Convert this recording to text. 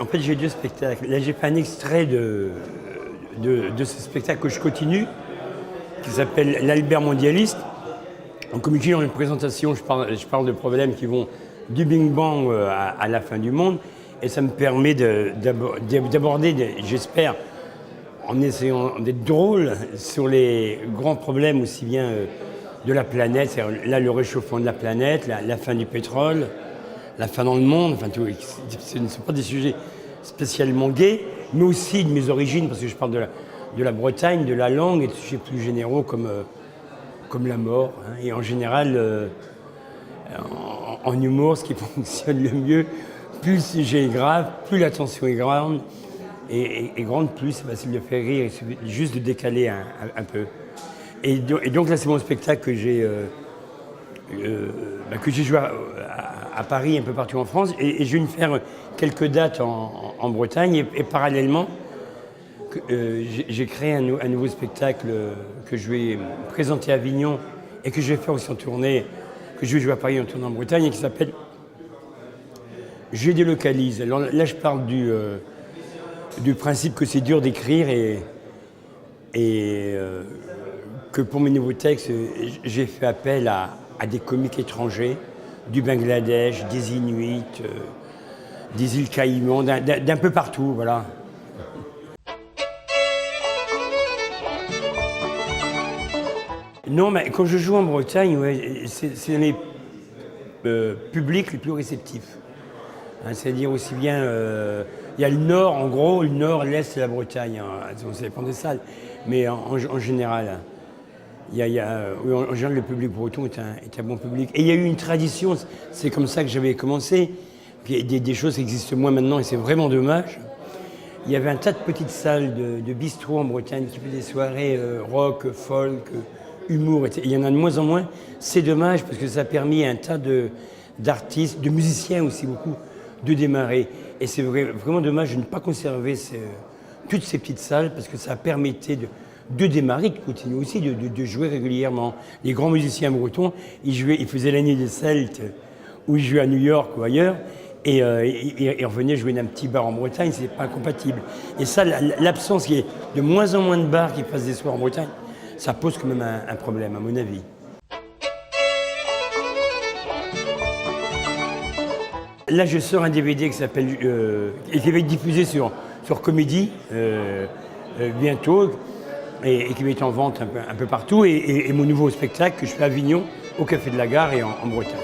fait, j'ai deux spectacles. Là, j'ai fait un extrait de ce spectacle que je continue, qui s'appelle L'Albert mondialiste. En comédie, dans une présentation, je parle de problèmes qui vont du Big Bang à la fin du monde. Et ça me permet d'aborder, j'espère, en essayant d'être drôle sur les grands problèmes aussi bien de la planète, là le réchauffement de la planète, la fin du pétrole, la fin dans le monde, enfin, ce ne sont pas des sujets spécialement gays, mais aussi de mes origines, parce que je parle de la Bretagne, de la langue et de sujets plus généraux comme la mort. Hein. Et en général, en humour, ce qui fonctionne le mieux, plus le sujet est grave, plus la tension est grande, et grande, plus c'est facile de faire rire, et juste de décaler un peu. Et donc là, c'est mon spectacle que j'ai joué à Paris, un peu partout en France, et je vais me faire quelques dates en Bretagne, et parallèlement, j'ai créé un nouveau spectacle que je vais présenter à Avignon, et que je vais faire aussi en tournée, que je vais jouer à Paris en tournée en Bretagne, et qui s'appelle Je délocalise. Alors là, je parle du principe que c'est dur d'écrire et que pour mes nouveaux textes, j'ai fait appel à des comiques étrangers, du Bangladesh, des Inuits, des îles Caïmans, d'un peu partout, voilà. Non, mais quand je joue en Bretagne, ouais, c'est les publics les plus réceptifs. Hein, c'est-à-dire aussi bien, il y a le nord, en gros, le nord, l'est, c'est la Bretagne. Hein, ça dépend des salles, mais en général, en général, le public breton est un bon public. Et il y a eu une tradition, c'est comme ça que j'avais commencé. Puis il y a des choses qui existent moins maintenant, et c'est vraiment dommage. Il y avait un tas de petites salles de bistrot en Bretagne qui faisaient des soirées rock, folk, humour, etc. Il y en a de moins en moins. C'est dommage parce que ça a permis à un tas d'artistes, de musiciens aussi beaucoup, de démarrer. Et c'est vraiment dommage de ne pas conserver toutes ces petites salles parce que ça permettait de démarrer, de continuer aussi, de jouer régulièrement. Les grands musiciens bretons, ils faisaient l'année des Celtes, où ils jouaient à New York ou ailleurs, et revenaient jouer dans un petit bar en Bretagne, c'est pas incompatible. Et ça, l'absence qui est de moins en moins de bars qui passent des soirs en Bretagne, ça pose quand même un problème, à mon avis. Là, je sors un DVD qui s'appelle et qui va être diffusé sur Comédie bientôt et qui va être en vente un peu partout. Et mon nouveau spectacle que je fais à Avignon, au Café de la Gare et en Bretagne.